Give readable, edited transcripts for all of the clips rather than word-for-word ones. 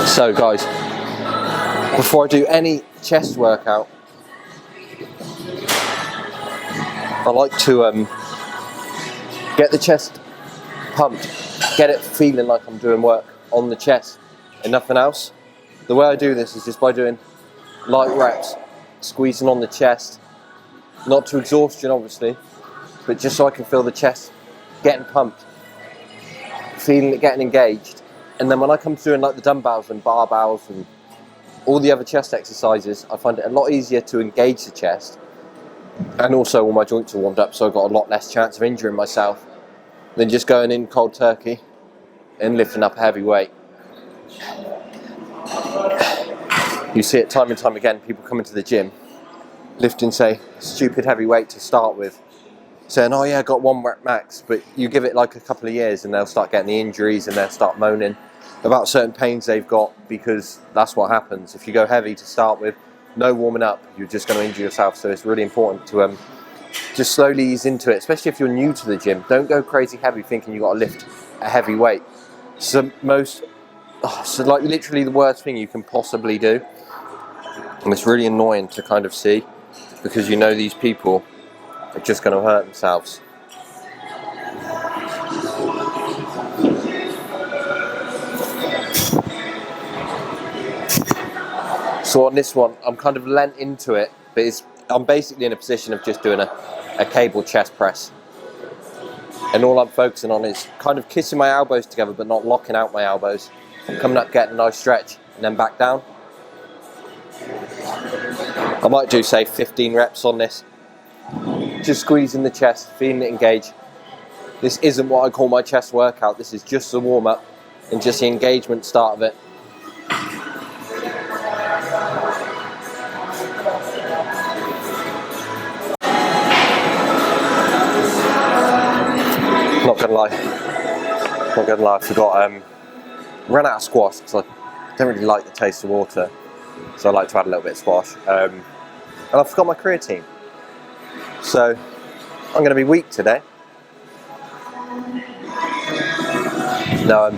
So guys, before I do any chest workout, I like to get the chest pumped, get it feeling like I'm doing work on the chest and nothing else. The way I do this is just by doing light reps, squeezing on the chest, not to exhaustion obviously, but just so I can feel the chest getting pumped, feeling it getting engaged. And then when I come to doing like the dumbbells and barbells and all the other chest exercises, I find it a lot easier to engage the chest, and also all my joints are warmed up, so I've got a lot less chance of injuring myself than just going in cold turkey and lifting up a heavy weight. You see it time and time again, people come into the gym lifting, say, stupid heavy weight to start with, saying, oh yeah, I got 1 rep max, but you give it like a couple of years and they'll start getting the injuries and they'll start moaning about certain pains they've got, because that's what happens. If you go heavy to start with, no warming up, you're just going to injure yourself. So it's really important to just slowly ease into it, especially if you're new to the gym. Don't go crazy heavy thinking you've got to lift a heavy weight. So like literally the worst thing you can possibly do. And it's really annoying to kind of see, because you know these people are just going to hurt themselves. So on this one, I'm kind of lent into it, but I'm basically in a position of just doing a cable chest press. And all I'm focusing on is kind of kissing my elbows together, but not locking out my elbows. Coming up, getting a nice stretch, and then back down. I might do, say, 15 reps on this. Just squeezing the chest, feeling it engage. This isn't what I call my chest workout. This is just the warm-up and just the engagement start of it. Not gonna lie, I forgot, ran out of squash because I don't really like the taste of water, so I like to add a little bit of squash, and I forgot my creatine, so I'm going to be weak today. Now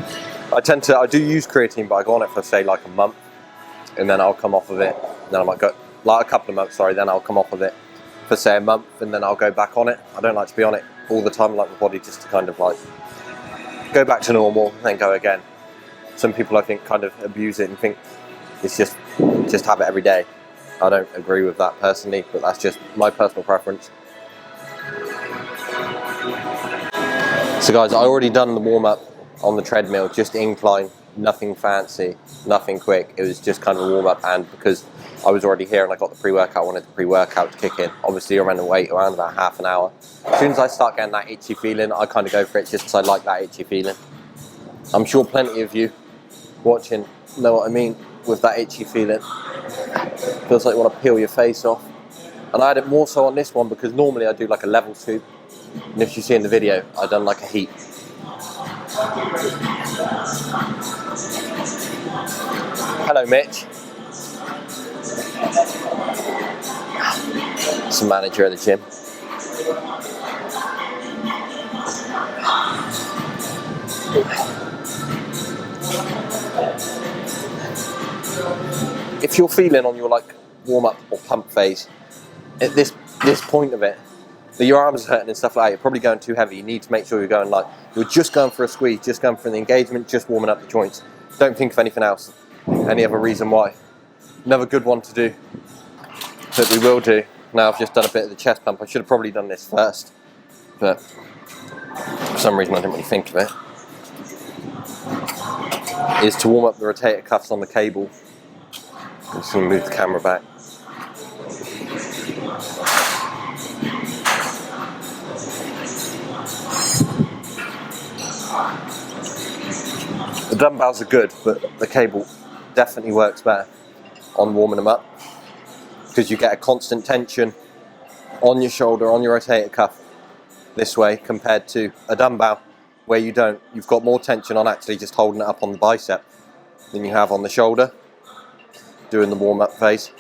I do use creatine, but I go on it for say like a month, and then I'll come off of it, and then I might go, like a couple of months, sorry, then I'll come off of it for say a month, and then I'll go back on it. I don't like to be on it all the time, like my body, just to kind of like go back to normal and then go again. Some people I think kind of abuse it and think it's just have it every day. I don't agree with that personally, but that's just my personal preference. So guys, I already done the warm up on the treadmill, just incline, nothing fancy, nothing quick. It was just kind of a warm up, and because I was already here and I got the pre-workout, I wanted the pre-workout to kick in. Obviously I'm going to wait around about half an hour. As soon as I start getting that itchy feeling, I kind of go for it just because I like that itchy feeling. I'm sure plenty of you watching know what I mean with that itchy feeling. Feels like you want to peel your face off. And I had it more so on this one because normally I do like a level scoop. And if you see in the video, I've done like a heat. Hello, Mitch. It's the manager of the gym. If you're feeling on your like warm up or pump phase, at this point of it, that your arms are hurting and stuff like that, you're probably going too heavy. You need to make sure you're going like, you're just going for a squeeze, just going for the engagement, just warming up the joints. Don't think of anything else, any other reason why. Another good one to do that we will do. Now I've just done a bit of the chest pump. I should have probably done this first, but for some reason I didn't really think of it. Is to warm up the rotator cuffs on the cable. I'm just going to move the camera back. The dumbbells are good, but the cable definitely works better on warming them up, because you get a constant tension on your shoulder, on your rotator cuff this way, compared to a dumbbell where you don't. You've got more tension on actually just holding it up on the bicep than you have on the shoulder doing the warm-up phase.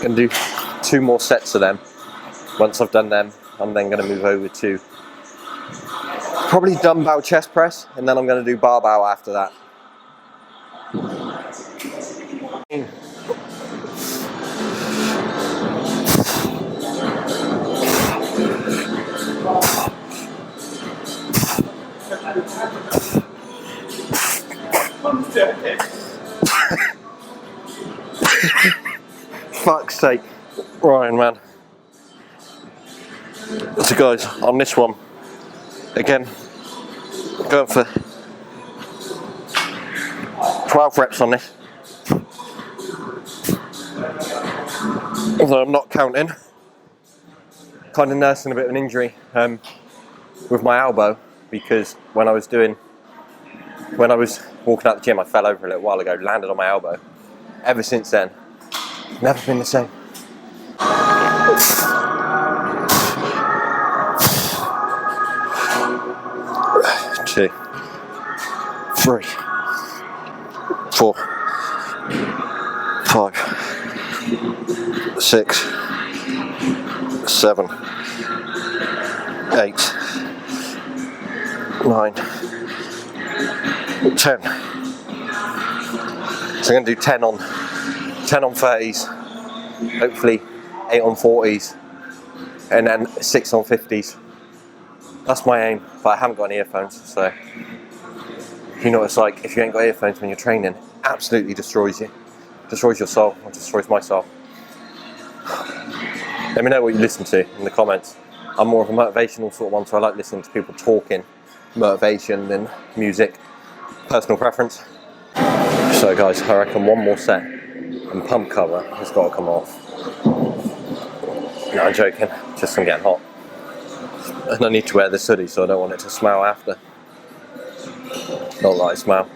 Gonna do 2 more sets of them. Once I've done them, I'm then gonna move over to probably dumbbell chest press, and then I'm gonna do barbell after that. Fuck's sake. Ryan, man. So guys, on this one, again, going for 12 reps on this. Although I'm not counting. Kind of nursing a bit of an injury with my elbow, because when I was walking out the gym, I fell over a little while ago, landed on my elbow. Ever since then, never been the same. 2, 3, 4, 5, 6, 7, 8, 9, 10. So I'm going to do 10 on 30s, hopefully 8 on 40s, and then 6 on 50s. That's my aim, but I haven't got any earphones, so you know what it's like if you ain't got earphones when you're training. Absolutely destroys you. Destroys your soul, or destroys my soul. Let me know what you listen to in the comments. I'm more of a motivational sort of one, so I like listening to people talking motivation than music. Personal preference. So guys, I reckon 1 more set and pump cover has got to come off. No, I'm joking, just I'm getting hot. And I need to wear this hoodie, so I don't want it to smell after. Not like smell.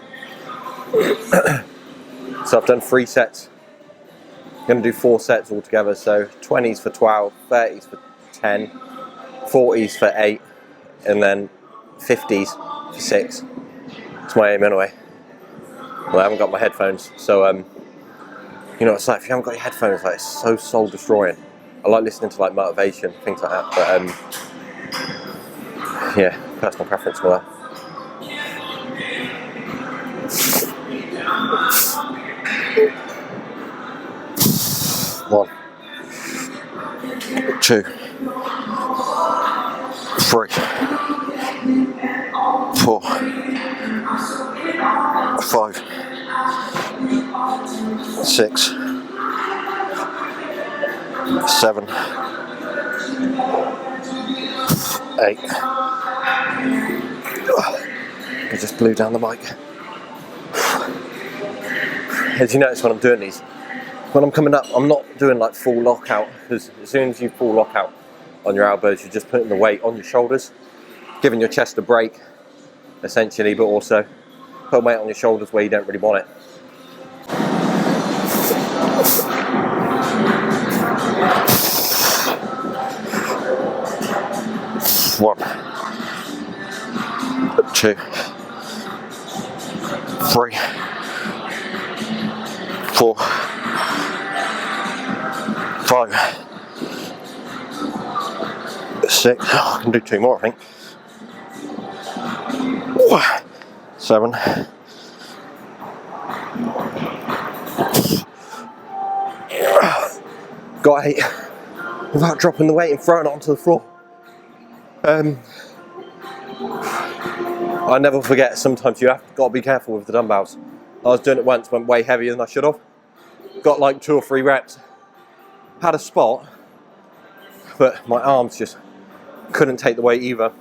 So I've done 3 sets. I'm going to do 4 sets altogether, so 20s for 12, 30s for 10, 40s for 8, and then 50s for 6. That's my aim anyway. Well, I haven't got my headphones, so you know, it's like if you haven't got your headphones, like, it's so soul destroying. I like listening to like motivation, things like that, but yeah, personal preference for that. One, 2, 3, 4, 5, 6, 7, 8. I just blew down the mic. As you notice when I'm doing these, when I'm coming up, I'm not doing like full lockout, because as soon as you full lockout on your elbows, you're just putting the weight on your shoulders, giving your chest a break, essentially, but also put weight on your shoulders where you don't really want it. One, 2, 3, 4, 5, 6. Oh, I can do 2 more, I think. 7. Got 8 without dropping the weight and throwing it onto the floor. I never forget, sometimes you have got to be careful with the dumbbells. I was doing it once, went way heavier than I should have. Got like 2 or 3 reps. Had a spot, but my arms just couldn't take the weight either.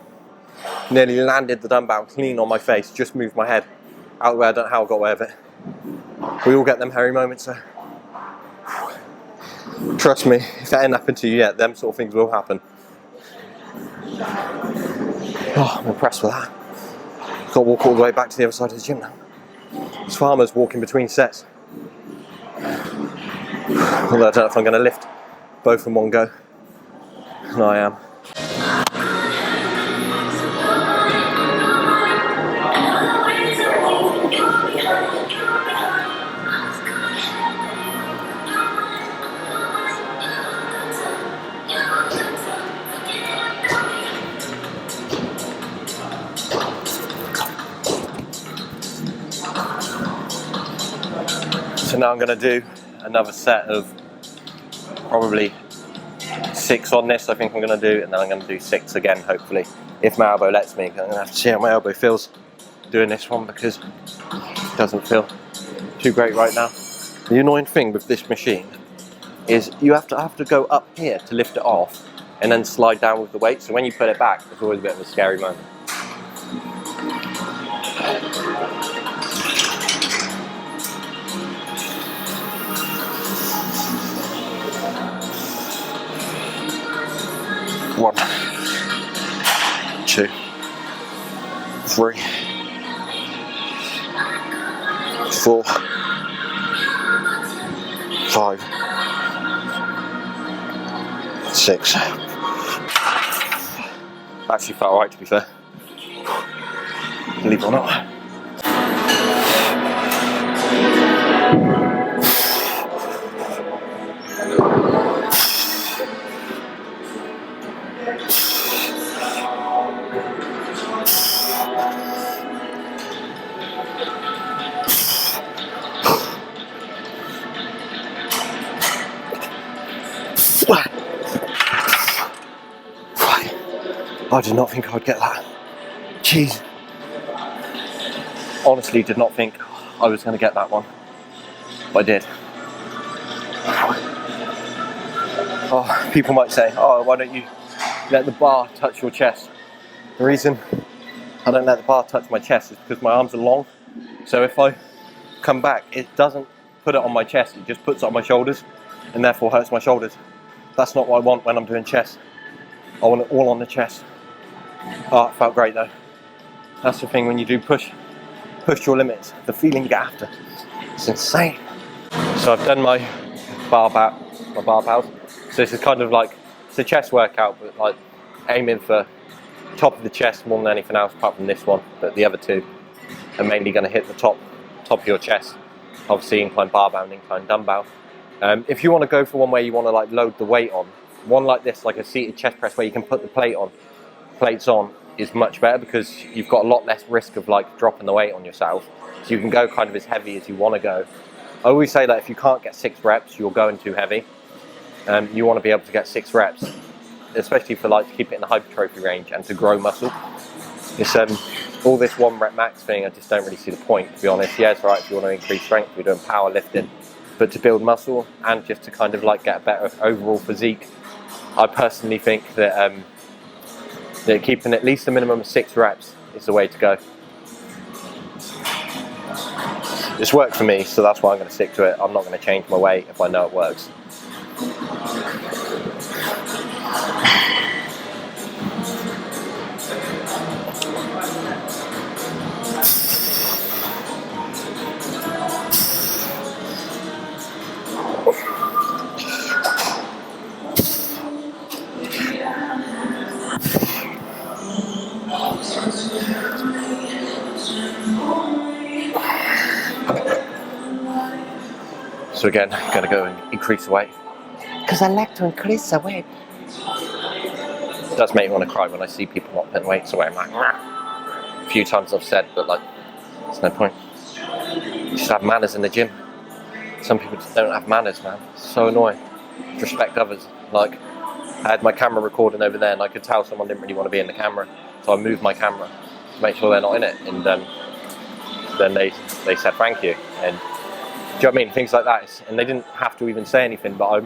Nearly landed the dumbbell clean on my face, just moved my head out of the way. I don't know how I got away with it. We all get them hairy moments, so trust me, if that ain't happened to you yet, them sort of things will happen. Oh, I'm impressed with that. Got to walk all the way back to the other side of the gym now. This farmer's walking between sets. Although I don't know if I'm going to lift both in one go. And I am. So now I'm going to do another set of probably 6 on this, I think I'm going to do, and then I'm going to do 6 again, hopefully, if my elbow lets me. I'm going to have to see how my elbow feels doing this one, because it doesn't feel too great right now. The annoying thing with this machine is you have to go up here to lift it off and then slide down with the weight, so when you put it back, it's always a bit of a scary moment. One, 2, 3, 4, 5, 6. Actually felt alright, to be fair. Believe it or not. I did not think I would get that. Jeez. Honestly, did not think I was going to get that one. But I did. Oh, people might say, oh, why don't you let the bar touch your chest? The reason I don't let the bar touch my chest is because my arms are long. So if I come back, it doesn't put it on my chest, it just puts it on my shoulders and therefore hurts my shoulders. That's not what I want when I'm doing chest. I want it all on the chest. Oh, it felt great though. That's the thing when you do push your limits, the feeling you get after, it's insane. So I've done my barbells. So this is kind of like, it's a chest workout, but like aiming for top of the chest more than anything else apart from this one, but the other two are mainly going to hit the top of your chest. Obviously incline barbell and incline dumbbell. If you want to go for one where you want to like load the weight on, one like this, like a seated chest press where you can put the plates on is much better because you've got a lot less risk of like dropping the weight on yourself. So you can go kind of as heavy as you want to go. I always say that if you can't get 6 reps, you're going too heavy. You want to be able to get 6 reps, especially for like to keep it in the hypertrophy range and to grow muscle. It's all this 1 rep max thing, I just don't really see the point, to be honest. Yeah, it's right if you want to increase strength, we're doing powerlifting, but to build muscle and just to kind of like get a better overall physique, I personally think that that keeping at least a minimum of 6 reps is the way to go. It's worked for me, so that's why I'm going to stick to it. I'm not going to change my weight if I know it works. So again, I'm going to go and increase the weight. Because I like to increase the weight. It does make me want to cry when I see people not putting weights away. I'm like, rah. A few times I've said, but like, there's no point. You should have manners in the gym. Some people just don't have manners, man. It's so annoying. Respect others. Like, I had my camera recording over there and I could tell someone didn't really want to be in the camera. So I moved my camera to make sure they're not in it. And then they said thank you. And do you know what I mean? Things like that. And they didn't have to even say anything, but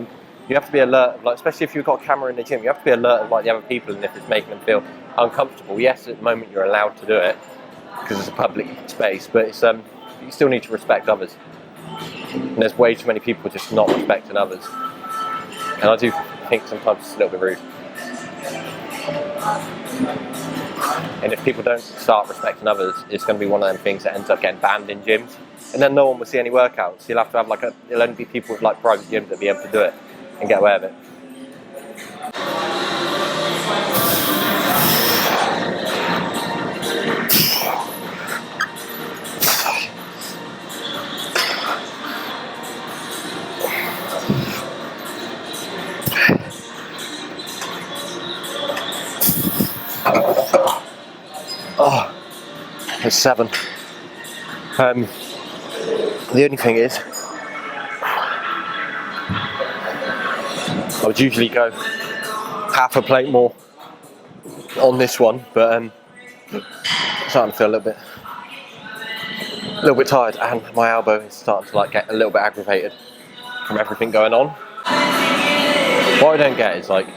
you have to be alert, like, especially if you've got a camera in the gym, you have to be alert of like the other people and if it's making them feel uncomfortable. Yes, at the moment you're allowed to do it because it's a public space, but it's, you still need to respect others. And there's way too many people just not respecting others. And I do think sometimes it's a little bit rude. And if people don't start respecting others, it's going to be one of them things that ends up getting banned in gyms. And then no one will see any workouts. You'll have to have like it'll only be people with like private gyms that'll be able to do it and get away with it. Oh, it's 7. The only thing is, I would usually go half a plate more on this one, but I'm starting to feel a little bit tired, and my elbow is starting to like get a little bit aggravated from everything going on. What I don't get is like,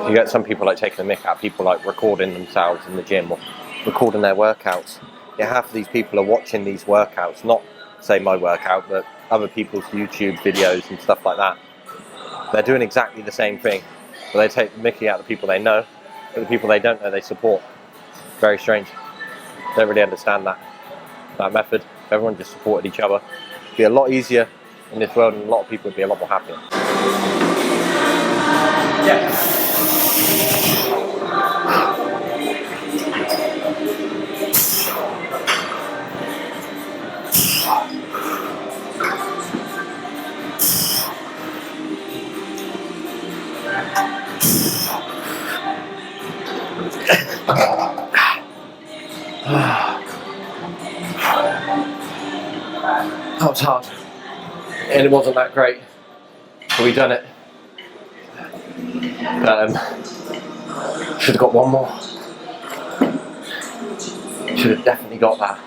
you get some people like taking a mick out, people like recording themselves in the gym or recording their workouts. Yeah, half of these people are watching these workouts, not say my workout, but other people's YouTube videos and stuff like that. They're doing exactly the same thing, but they take the mickey out of the people they know, but the people they don't know they support. Very strange. Don't really understand that method. If everyone just supported each other, it'd be a lot easier in this world, and a lot of people would be a lot more happier. Yeah. That was hard, and it wasn't that great, but we done it. But should have got one more. Should have definitely got that.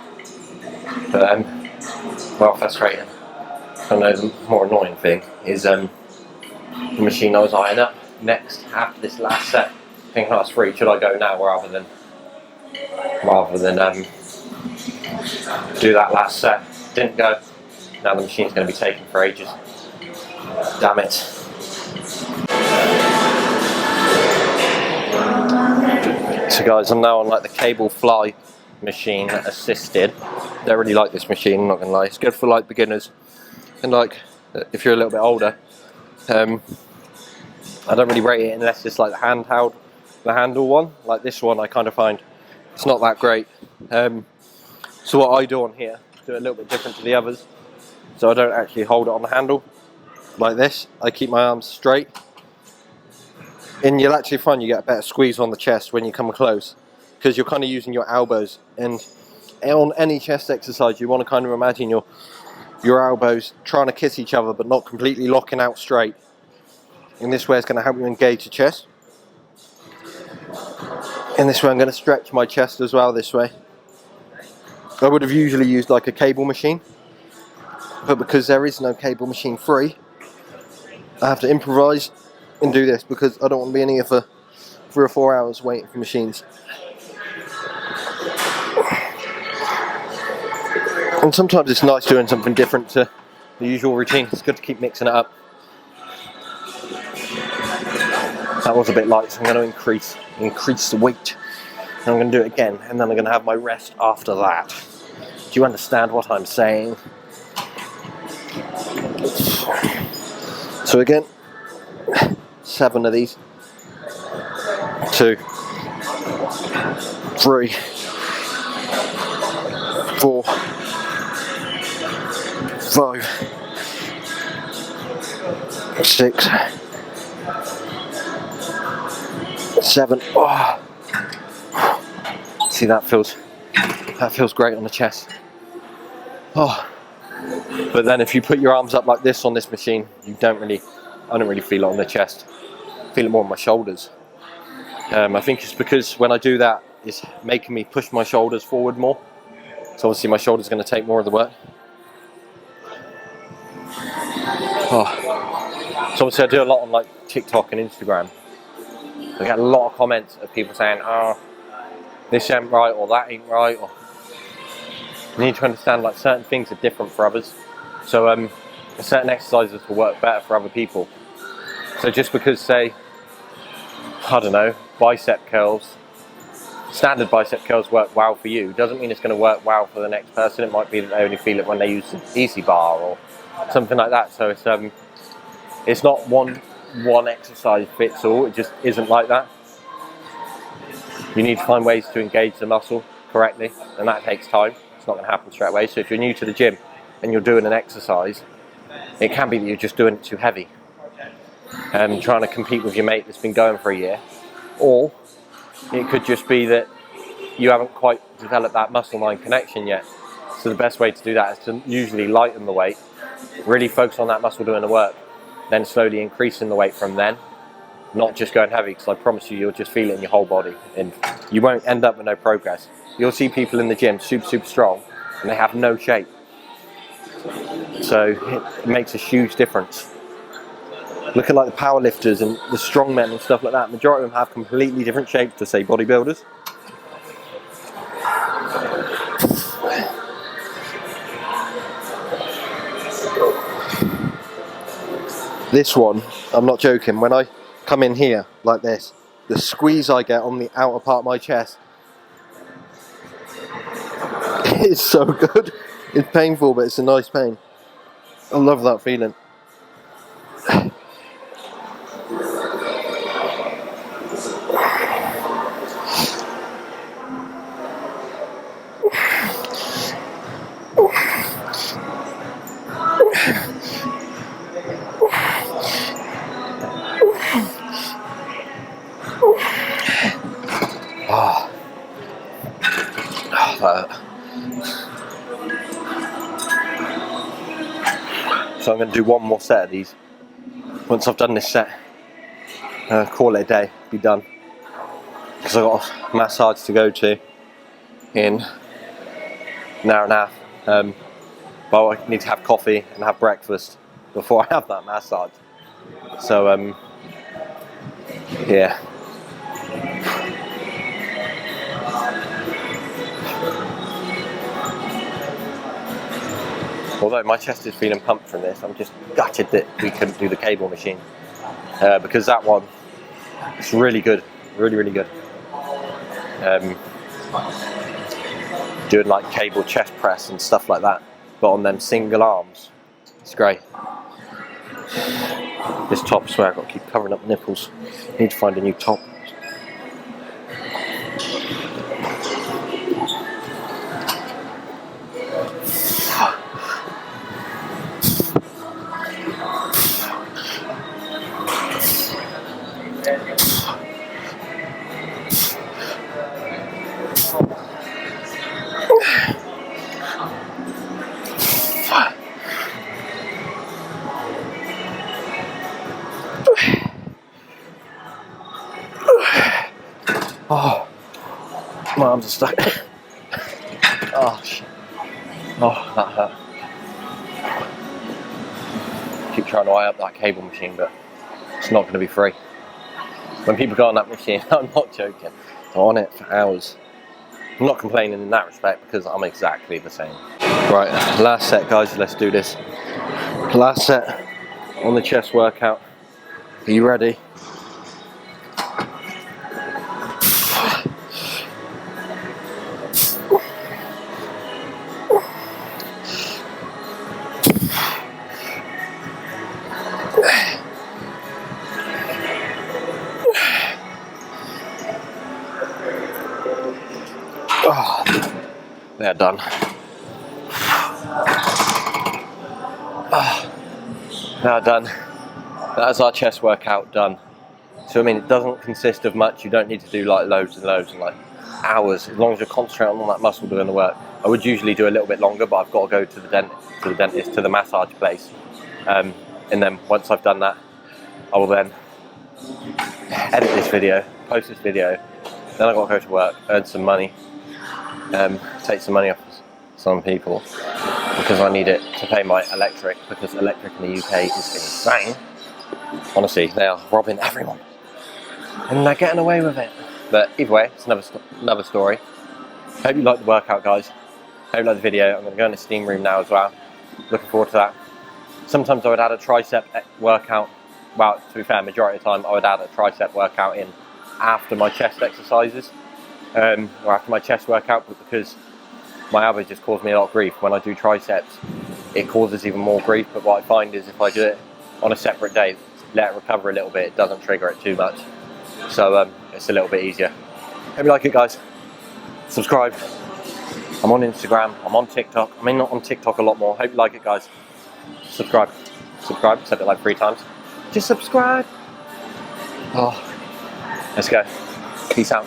But well, frustrating. I know the more annoying thing is the machine I was eyeing up next after this last set. Thinking that's free. Should I go now rather than do that last set? Didn't go. Now the machine's going to be taken for ages. Damn it. So guys, I'm now on like the cable fly machine assisted. Don't really like this machine, I'm not going to lie. It's good for like beginners and like if you're a little bit older. I don't really rate it unless it's like the handle one. Like this one I kind of find it's not that great. So what I do on here, do it a little bit different to the others. So I don't actually hold it on the handle like this. I keep my arms straight. And you'll actually find you get a better squeeze on the chest when you come close, because you're kind of using your elbows. And on any chest exercise, you want to kind of imagine your elbows trying to kiss each other, but not completely locking out straight. In this way, it's going to help you engage the chest. In this way, I'm going to stretch my chest as well this way. I would have usually used like a cable machine, but because there is no cable machine free, I have to improvise and do this because I don't want to be in here for 3 or 4 hours waiting for machines. And sometimes it's nice doing something different to the usual routine. It's good to keep mixing it up. That was a bit light, so I'm going to increase the weight. And I'm going to do it again, and then I'm going to have my rest after that. Do you understand what I'm saying? So again, 7 of these. 2, 3, 4, 5, 6, 7. Oh. See, that feels great on the chest. Oh. But then if you put your arms up like this on this machine, I don't really feel it on the chest. I feel it more on my shoulders. I think it's because when I do that, it's making me push my shoulders forward more. So obviously my shoulders are going to take more of the work. Oh. So obviously I do a lot on like TikTok and Instagram. I get a lot of comments of people saying, oh, this ain't right, or that ain't right, or you need to understand like certain things are different for others. So certain exercises will work better for other people. So just because, say, I don't know, bicep curls, standard bicep curls work well for you, doesn't mean it's going to work well for the next person. It might be that they only feel it when they use an easy bar or something like that. So it's not one exercise fits all. It just isn't like that. You need to find ways to engage the muscle correctly, and that takes time. It's not going to happen straight away. So if you're new to the gym and you're doing an exercise, it can be that you're just doing it too heavy and trying to compete with your mate that's been going for a year, or it could just be that you haven't quite developed that muscle-mind connection yet. So the best way to do that is to usually lighten the weight, really focus on that muscle doing the work, then slowly increasing the weight from then, not just going heavy, because I promise you, you'll just feel it in your whole body and you won't end up with no progress. You'll see people in the gym super strong and they have no shape. So it makes a huge difference. Look at like the power lifters and the strongmen and stuff like that. Majority of them have completely different shapes to say bodybuilders. This one, I'm not joking, when I come in here like this, the squeeze I get on the outer part of my chest is so good. It's painful, but it's a nice pain. I love that feeling. So I'm going to do one more set of these. Once I've done this set, call it a day, be done. Because I've got a massage to go to in an hour and a half. But I need to have coffee and have breakfast before I have that massage. So yeah. Although my chest is feeling pumped from this, I'm just gutted that we couldn't do the cable machine. Because that one, it's really good, really good. Doing like cable chest press and stuff like that, but on them single arms, it's great. This top, I swear I've got to keep covering up my nipples. Need to find a new top. Oh, my arms are stuck. Oh, shit. Oh, that hurt. Keep trying to wire up that cable machine, but it's not going to be free. When people go on that machine, I'm not joking, I'm on it for hours. I'm not complaining in that respect because I'm exactly the same. Right, last set, guys, let's do this. Last set on the chest workout. Are you ready? Oh, they're done. Oh, they're done. That's our chest workout done. So I mean, it doesn't consist of much. You don't need to do like loads and loads and like hours. As long as you're concentrating on that muscle doing the work. I would usually do a little bit longer, but I've got to go to the dentist, to the massage place. And then once I've done that, I will then edit this video, post this video. Then I've got to go to work, earn some money, take some money off some people because I need it to pay my electric, because electric in the UK is insane. Honestly, they are robbing everyone and they're getting away with it. But either way, it's another story. Hope you liked the workout, guys. Hope you liked the video. I'm going to go in the steam room now as well. Looking forward to that. Sometimes I would add a tricep workout. Well, to be fair, majority of the time I would add a tricep workout in after my chest exercises, or after my chest workout, but because my elbows just cause me a lot of grief when I do triceps, it causes even more grief. But what I find is if I do it on a separate day, let it recover a little bit, it doesn't trigger it too much. So it's a little bit easier. Hope you like it, guys. Subscribe. I'm on Instagram, I'm on TikTok. I mean, not on TikTok a lot more. Hope you like it, guys. Subscribe. Subscribe, said it like 3 times. Just subscribe. Oh, let's go. Peace out.